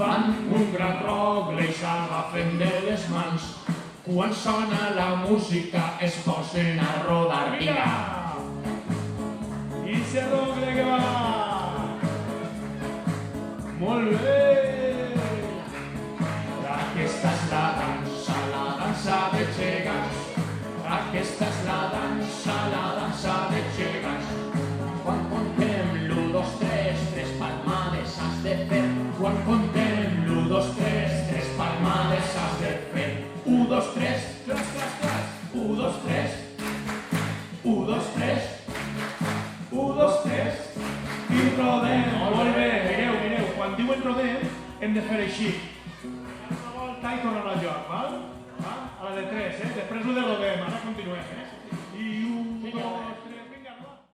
fan un gran rogle i s'agafen de les mans. Quan sona la música es posen a rodar. Vinga! I se rogle que va! Molt bé! Aquesta és la dansa de gegants. Aquesta és la dansa de gegants. Quan contem l'1, 2, 3, 3 palmades has de fer. Quan contem l'1, 2, 3, 3 palmades has de fer. 1, 2, 3, tras, tras, tras. 1, 2, 3. 1, 2, 3. 1, 2, 3. I rodem. Molt bé, mireu, quan diuen rodem hem de fer així. Una volta i tornem al joc, val? A la de 3, Després ho de rodem, ara continuem, I 1, 2...